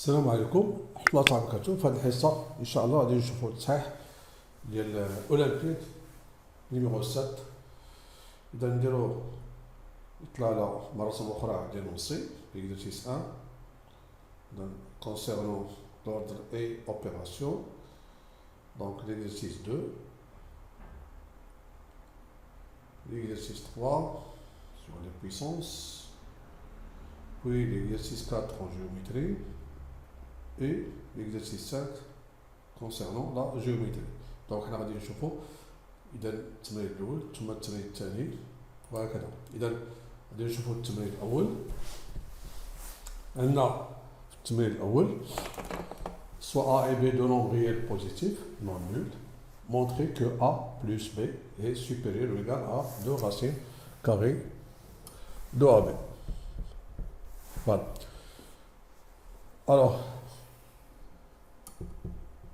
السلام عليكم ورحمة الله تعالى وبركاته. في هذه الحصة إن شاء الله غادي نشوفوا التصحيح ديال أولمبياد نيميرو 7. إذا نديرو يطلع لنا مرة أخرى ديال نصي l'exercice 1. Donc, concernant l'ordre et opération. Donc l'exercice 2. L'exercice 3 sur les puissances. Puis l'exercice 4 en géométrie. Et l'exercice 5 concernant la géométrie. Donc حنا غادي نشوفوا إذا التمرين الأول ثم التمرين الثاني وهكذا. إذا غادي نشوفوا التمرين الأول. عندنا في التمرين الأول soit A et B de nombres réels positifs, non nuls, montrer que A plus B est supérieur ou égal à 2 racines carrées de AB. Voilà. Alors,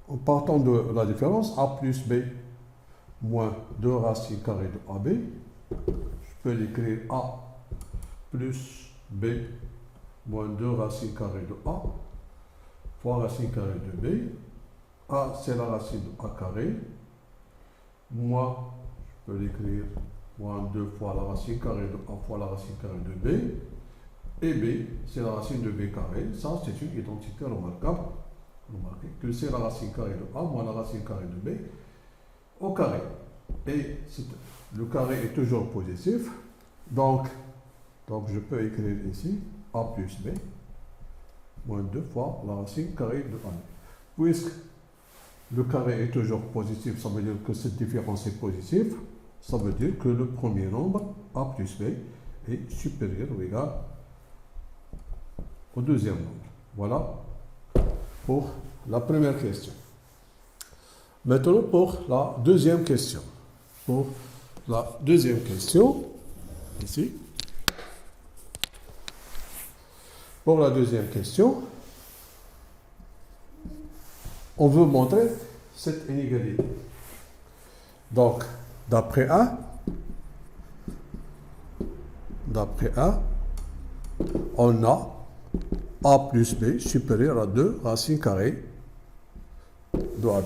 en partant de la différence, A plus B moins 2 racines carrées de AB, je peux l'écrire A plus B moins 2 racines carrées de A fois racine carrée de B. A, c'est la racine de A carré. Moins, je peux l'écrire moins 2 fois la racine carrée de A fois la racine carrée de B. Et B, c'est la racine de B carré. Ça, c'est une identité remarquable. Remarquez que c'est la racine carrée de A moins la racine carrée de B au carré. Et le carré est toujours positif. Donc je peux écrire ici A plus B moins 2 fois la racine carrée de A. Puisque le carré est toujours positif, ça veut dire que cette différence est positive. Ça veut dire que le premier nombre, A plus B, est supérieur ou égal au deuxième nombre. Voilà pour la première question. Maintenant pour la deuxième question. Pour la deuxième question, ici. Pour la deuxième question, on veut montrer cette inégalité. Donc, d'après A, on a A plus B supérieur à 2 racines carrées de AB.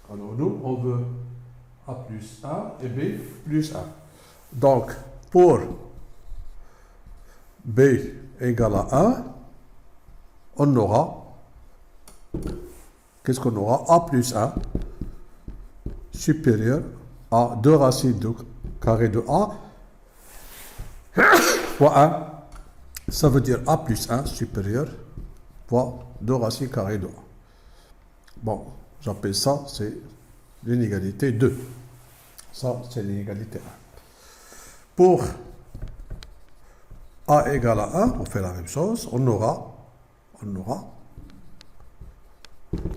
Alors nous, on veut A plus 1 et B plus 1. Donc, pour B égale à 1, on aura, qu'est-ce qu'on aura? A plus 1 supérieur à 2 racines de carré de A fois 1. Ça veut dire A plus 1 supérieur fois 2 racines carrées de A. Bon, j'appelle ça, c'est l'inégalité 2. Ça, c'est l'inégalité 1. Pour A égale à 1, on fait la même chose. On aura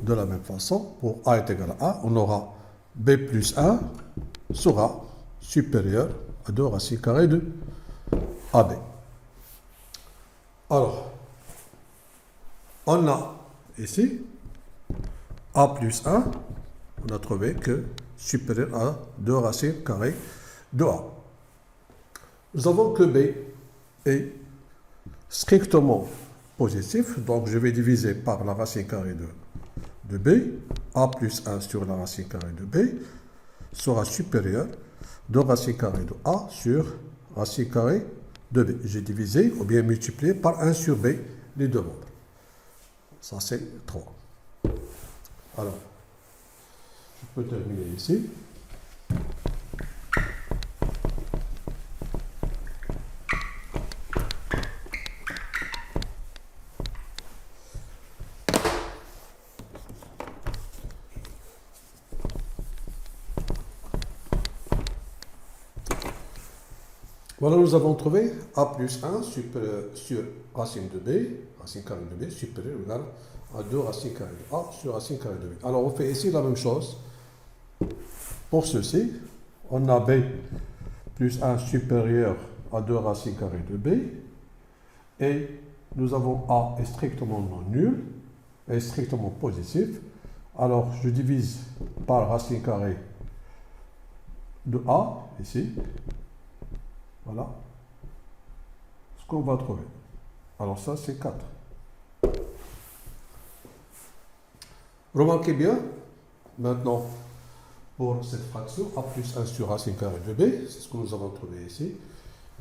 de la même façon, pour A est égal à 1, on aura B plus 1 sera supérieur à 2 racines carrées de AB. Alors, on a ici A plus 1, on a trouvé que supérieur à 2 racines carrées de A. Nous avons que B est strictement positif, donc je vais diviser par la racine carrée de B. A plus 1 sur la racine carrée de B sera supérieur de racine carrée de A sur racine carrée de B. J'ai divisé ou bien multiplié par 1 sur B les deux nombres. Ça c'est 3. Alors, je peux terminer ici. Voilà, nous avons trouvé A plus 1 sur racine de B, racine carrée de B, supérieur ou égal à 2 racines carrées de A sur racine carrée de B. Alors, on fait ici la même chose. Pour ceci, on a B plus 1 supérieur à 2 racines carrées de B. Et nous avons A est strictement non nul, est strictement positif. Alors, je divise par racine carrée de A, ici. Voilà ce qu'on va trouver. Alors ça, c'est 4. Remarquez bien, maintenant, pour cette fraction, a plus 1 sur racine carrée de b, c'est ce que nous avons trouvé ici.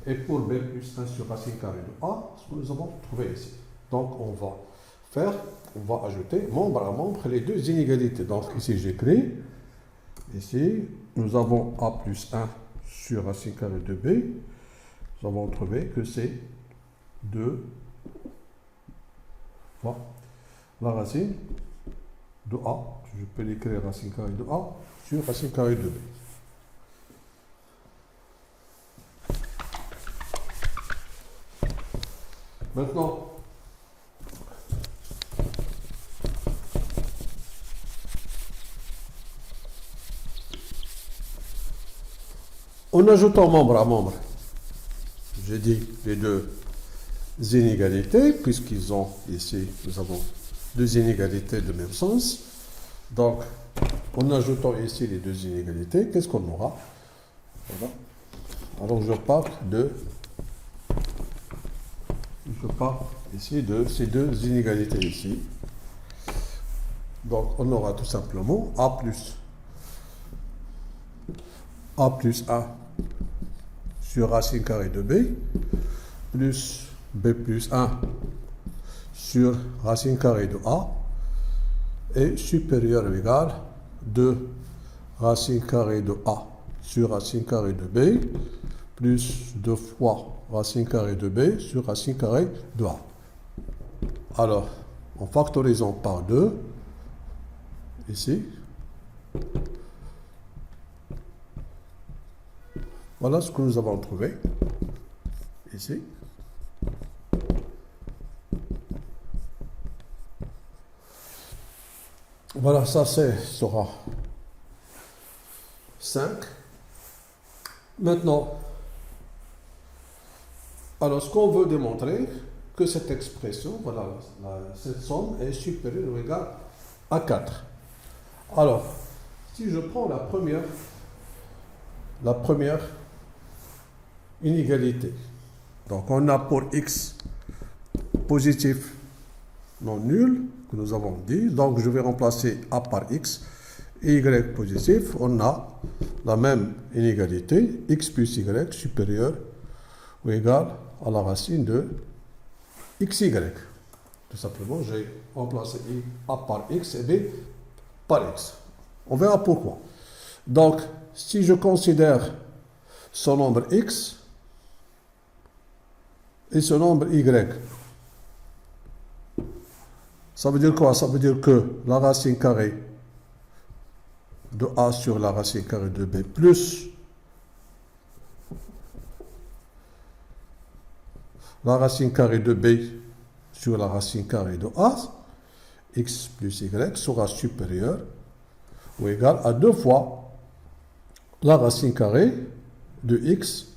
Et pour b plus 1 sur racine carrée de a, ce que nous avons trouvé ici. Donc, on va ajouter membre à membre les deux inégalités. Donc, ici, j'écris, ici, nous avons a plus 1 sur racine carrée de b. Nous avons trouvé que c'est 2 fois la racine de a. Je peux l'écrire racine carrée de a sur racine carrée de b. Maintenant, en ajoutant membre à membre, j'ai dit les deux inégalités, puisqu'ils ont ici, nous avons deux inégalités de même sens. Donc, en ajoutant ici les deux inégalités, qu'est-ce qu'on aura? Voilà. Alors, je pars ici de ces deux inégalités ici. Donc, on aura tout simplement a plus 1 sur racine carrée de b plus b plus 1 sur racine carrée de a est supérieur ou égal 2 racine carrée de a sur racine carrée de b plus 2 fois racine carrée de b sur racine carrée de a. Alors, en factorisant par 2, ici, voilà ce que nous avons trouvé ici. Voilà, ça sera 5. Maintenant, alors ce qu'on veut démontrer, que cette expression, voilà, cette somme est supérieure ou égale à 4. Alors, si je prends la première inégalité, donc on a pour x positif non nul, que nous avons dit, donc je vais remplacer a par x, et y positif, on a la même inégalité, x plus y supérieur ou égal à la racine de xy. Tout simplement, j'ai remplacé a par x et b par x. On verra pourquoi. Donc, si je considère ce nombre x et ce nombre y, ça veut dire quoi? Ça veut dire que la racine carrée de a sur la racine carrée de b plus la racine carrée de b sur la racine carrée de a, x plus y sera supérieur ou égal à 2 fois la racine carrée de x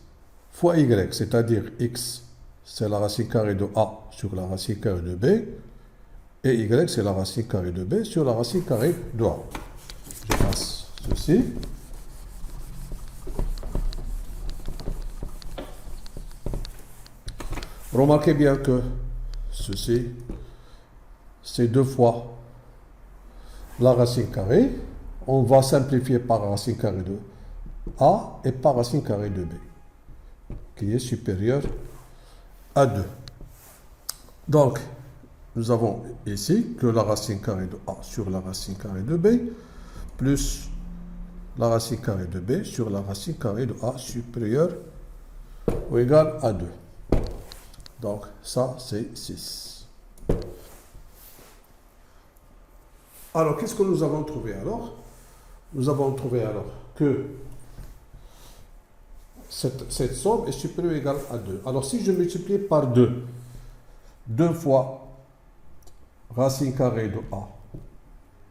fois y, c'est-à-dire x, c'est la racine carrée de a sur la racine carrée de b, et y, c'est la racine carrée de b sur la racine carrée de a. Je passe ceci. Remarquez bien que ceci, c'est 2 fois la racine carrée. On va simplifier par racine carrée de a et par racine carrée de b, qui est supérieur à 2. Donc, nous avons ici que la racine carrée de a sur la racine carrée de b, plus la racine carrée de b sur la racine carrée de a supérieure ou égale à 2. Donc, ça, c'est 6. Alors, qu'est-ce que nous avons trouvé alors? Nous avons trouvé alors que cette somme est supérieure ou égale à 2. Alors, si je multiplie par 2, 2 fois racine carrée de a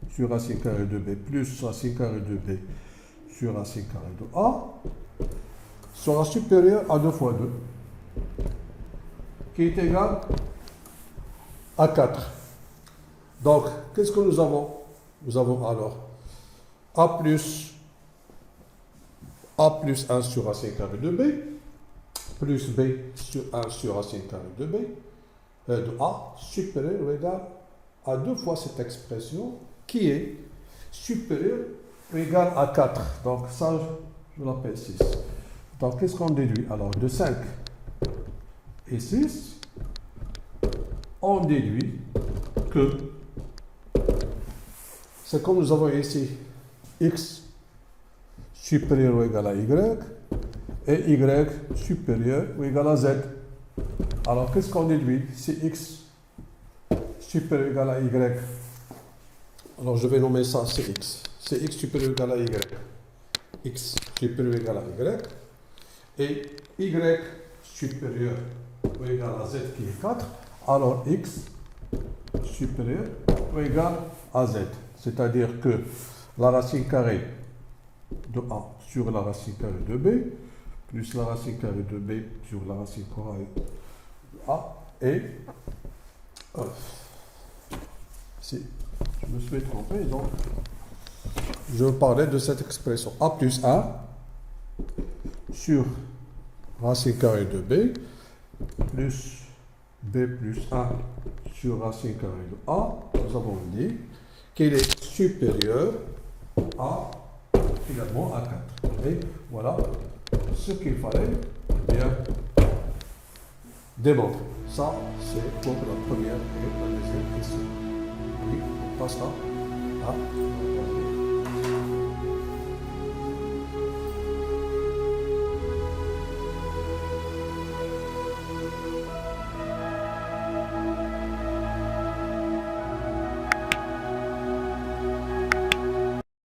sur racine carrée de b plus racine carrée de b sur racine carrée de a sera supérieur à 2 fois 2, qui est égal à 4. Donc, qu'est-ce que nous avons? Nous avons alors a plus 1 sur racine carrée de b, plus b sur 1 sur racine carrée de a, supérieur ou égal à 2 fois cette expression qui est supérieur ou égal à 4. Donc ça, je l'appelle 6. Donc qu'est-ce qu'on déduit? Alors de 5 et 6, on déduit que c'est comme nous avons ici x supérieur ou égal à y et y supérieur ou égal à z. Alors qu'est-ce qu'on déduit? Si x supérieur ou égal à y, alors je vais nommer ça Cx. Cx supérieur ou égal à y. X supérieur ou égal à y. Et y supérieur ou égal à z qui est 4. Alors x supérieur ou égal à z. C'est-à-dire que la racine carrée de a sur la racine carrée de b plus la racine carrée de b sur la racine carrée de a est si je me suis trompé, donc je parlais de cette expression a plus 1 sur racine carrée de b plus b plus 1 sur racine carrée de a. Nous avons dit qu'il est supérieur à finalement à 4. Et voilà ce qu'il fallait bien démontrer. Ça, c'est pour la première et la deuxième question. Oui, on passe là.